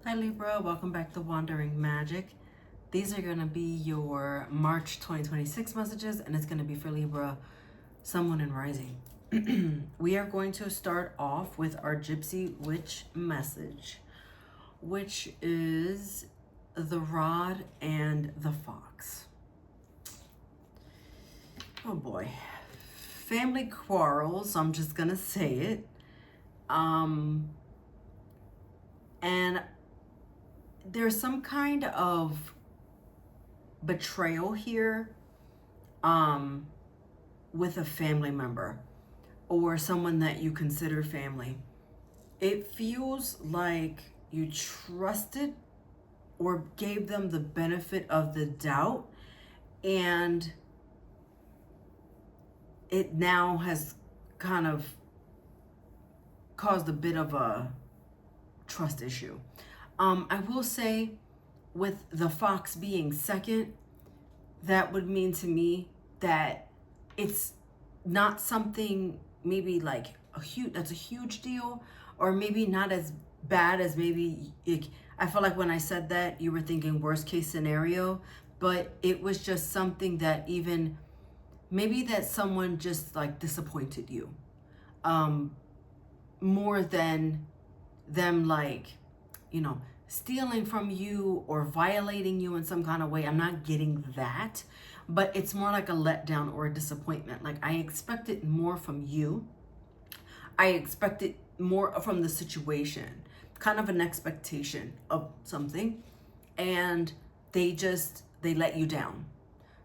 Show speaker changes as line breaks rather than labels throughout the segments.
Hi Libra, welcome back to Wandering Magic. These are going to be your March 2026 messages, and it's going to be for Libra, Sun, Moon, and Rising. We are going to start off with our Gypsy Witch message, which is the Rod and the Fox. Oh boy. Family quarrels, I'm just going to say it. And there's some kind of betrayal here with a family member or someone that you consider family. It feels like you trusted or gave them the benefit of the doubt, and it now has kind of caused a bit of a trust issue. I will say, with the fox being second, that would mean to me that it's not something maybe like that's a huge deal, or maybe not as bad as maybe I feel like when I said that you were thinking worst case scenario, but it was just something that even maybe that someone just like disappointed you more than them like stealing from you or violating you in some kind of way. I'm not getting that, but it's more like a letdown or a disappointment. Like, I expected more from you. I expected more from the situation, kind of an expectation of something, and they let you down.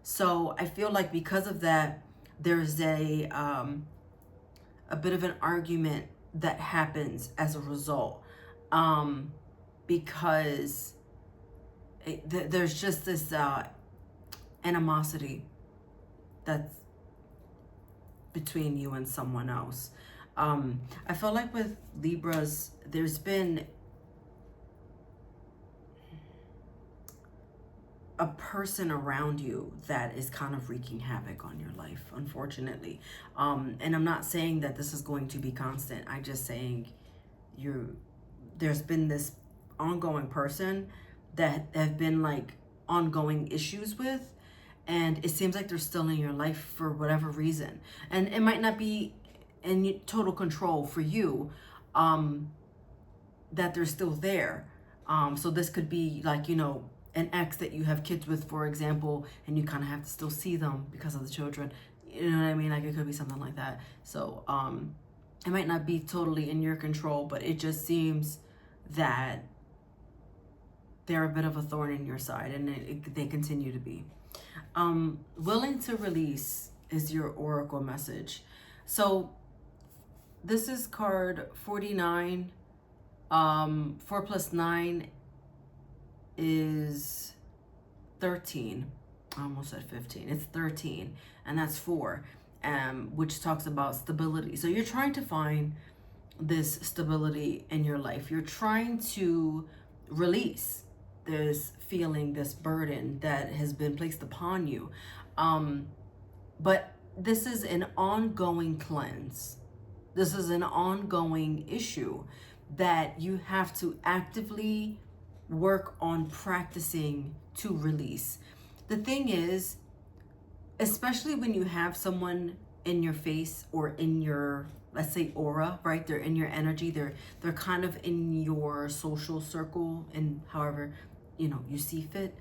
So I feel like because of that, there's a bit of an argument that happens as a result, because there's just this animosity that's between you and someone else. I feel like with Libras, there's been a person around you that is kind of wreaking havoc on your life, unfortunately. And I'm not saying that this is going to be constant. I'm just saying there's been this ongoing person that have been like ongoing issues with, and it seems like they're still in your life for whatever reason. And it might not be in total control for you, that they're still there. So this could be like, an ex that you have kids with, for example, and you kind of have to still see them because of the children. You know what I mean? Like, it could be something like that. So it might not be totally in your control, but it just seems that they're a bit of a thorn in your side, and they continue to be. Willing to release is your oracle message. So this is card 49. 4 plus 9 is 13. I almost said 15. It's 13, and that's 4, which talks about stability. So you're trying to find this stability in your life. You're trying to release this feeling, this burden that has been placed upon you. But this is an ongoing cleanse. This is an ongoing issue that you have to actively work on practicing to release. The thing is, especially when you have someone in your face or in your, let's say, aura, right? They're in your energy. They're kind of in your social circle, and however, you see fit.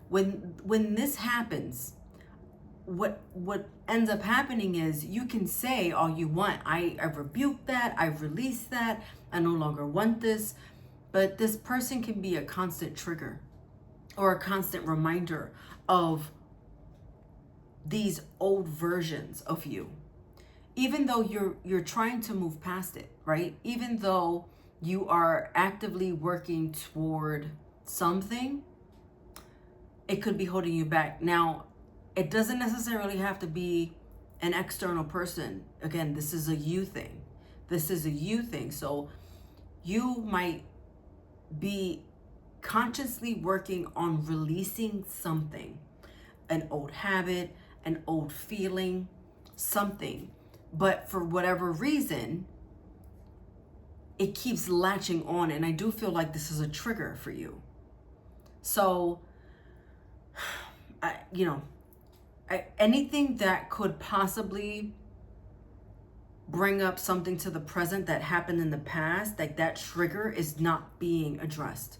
When this happens, what ends up happening is you can say all you want. I rebuke that. I release that. I no longer want this. But this person can be a constant trigger or a constant reminder of these old versions of you. Even though you're trying to move past it, right? Even though you are actively working toward something, it could be holding you back. Now, it doesn't necessarily have to be an external person. Again, this is a you thing. So you might be consciously working on releasing something, an old habit, an old feeling, something. But for whatever reason, it keeps latching on, and I do feel like this is a trigger for you. So, anything that could possibly bring up something to the present that happened in the past, like that trigger is not being addressed.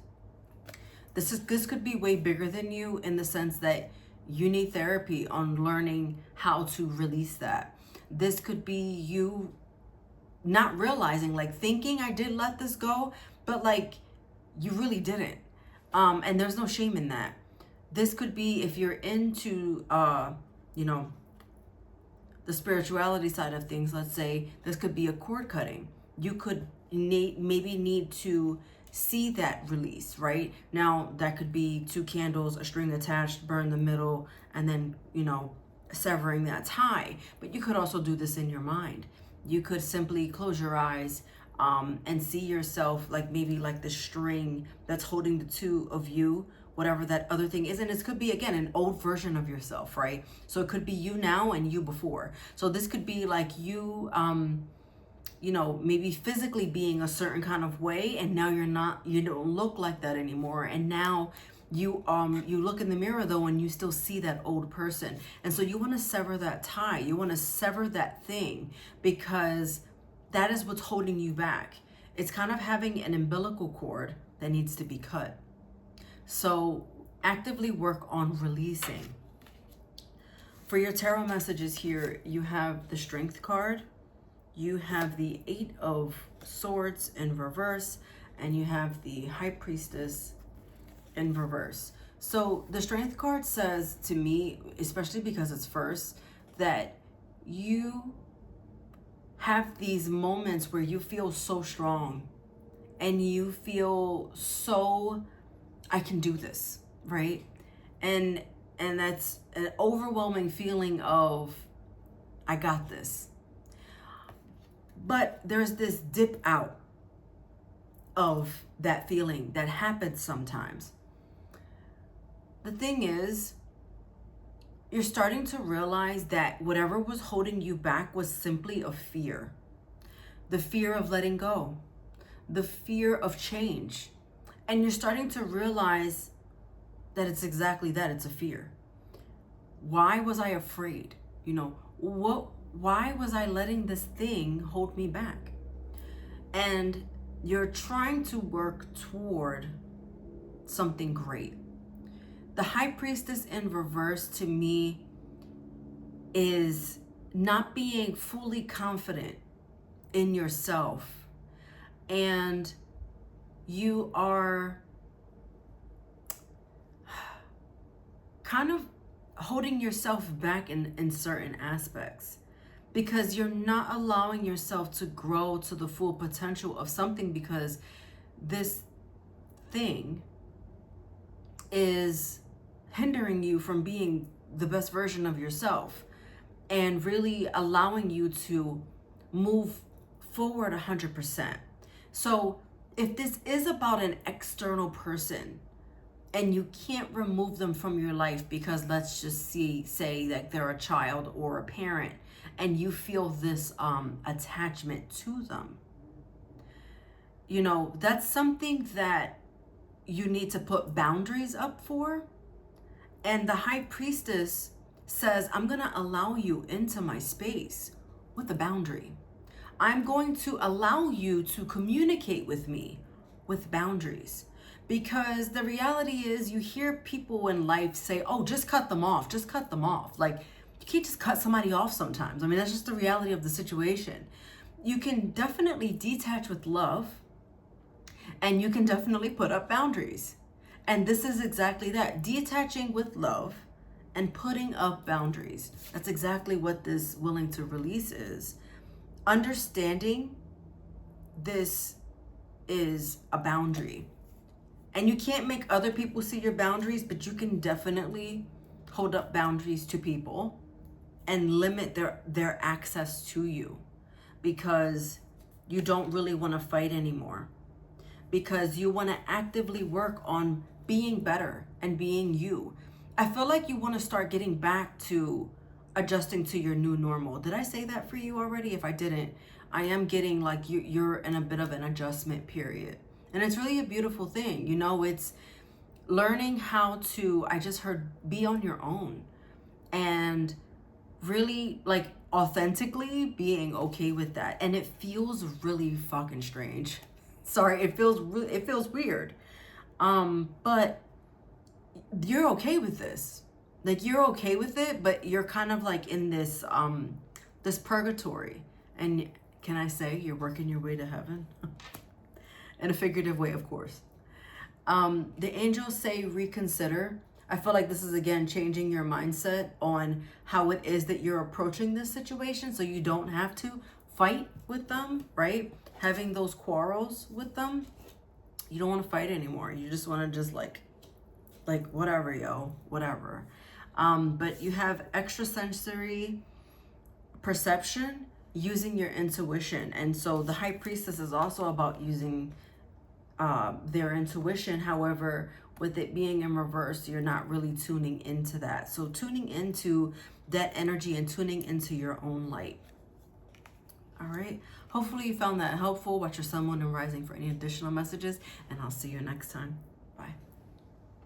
This could be way bigger than you, in the sense that you need therapy on learning how to release that. This could be you not realizing, like thinking I did let this go, but like you really didn't. And there's no shame in that. This could be, if you're into, the spirituality side of things, let's say, this could be a cord cutting. You could maybe need to see that release, right? Now, that could be 2 candles, a string attached, burn the middle, and then, severing that tie. But you could also do this in your mind. You could simply close your eyes and see yourself like maybe like the string that's holding the two of you, whatever that other thing is. And this could be, again, an old version of yourself, right? So it could be you now and you before. So this could be like you, maybe physically being a certain kind of way, and now you don't look like that anymore. And now you look in the mirror though, and you still see that old person. And so you want to sever that tie. You want to sever that thing, because that is what's holding you back. It's kind of having an umbilical cord that needs to be cut. So actively work on releasing. For your tarot messages here, you have the Strength card, you have the 8 of Swords in reverse, and you have the High Priestess in reverse. So the Strength card says to me, especially because it's first, that you have these moments where you feel so strong and you feel so, I can do this, right? And that's an overwhelming feeling of, I got this. But there's this dip out of that feeling that happens sometimes. The thing is, you're starting to realize that whatever was holding you back was simply a fear. The fear of letting go, the fear of change. And you're starting to realize that it's exactly that, it's a fear. Why was I afraid? Why was I letting this thing hold me back? And you're trying to work toward something great. The High Priestess in reverse to me is not being fully confident in yourself, and you are kind of holding yourself back in certain aspects, because you're not allowing yourself to grow to the full potential of something, because this thing is hindering you from being the best version of yourself and really allowing you to move forward 100%. So if this is about an external person and you can't remove them from your life because, let's just say that they're a child or a parent, and you feel this attachment to them, that's something that you need to put boundaries up for. And the High Priestess says, I'm going to allow you into my space with a boundary. I'm going to allow you to communicate with me with boundaries. Because the reality is, you hear people in life say, oh, just cut them off, just cut them off. Like, you can't just cut somebody off sometimes. I mean, that's just the reality of the situation. You can definitely detach with love, and you can definitely put up boundaries. And this is exactly that, detaching with love and putting up boundaries. That's exactly what this willing to release is. Understanding this is a boundary. And you can't make other people see your boundaries, but you can definitely hold up boundaries to people and limit their access to you, because you don't really want to fight anymore, because you want to actively work on being better and being you. I feel like you want to start getting back to adjusting to your new normal. Did I say that for you already? If I didn't, I am getting like you're in a bit of an adjustment period. And it's really a beautiful thing. You know, it's learning how to, I just heard, be on your own and really like authentically being okay with that. And it feels really fucking strange. Sorry, it feels weird. But you're okay with this. Like you're okay with it, but you're kind of like in this this purgatory. And can I say you're working your way to heaven? In a figurative way, of course. The angels say reconsider. I feel like this is again changing your mindset on how it is that you're approaching this situation, so you don't have to fight with them, right? Having those quarrels with them. You don't want to fight anymore. You just want to just like whatever, yo, whatever. But you have extrasensory perception, using your intuition. And so the high priestess is also about using their intuition. However, with it being in reverse, you're not really tuning into that. So tuning into that energy and tuning into your own light. All right. Hopefully you found that helpful. Watch your sun, moon, and rising for any additional messages, and I'll see you next time.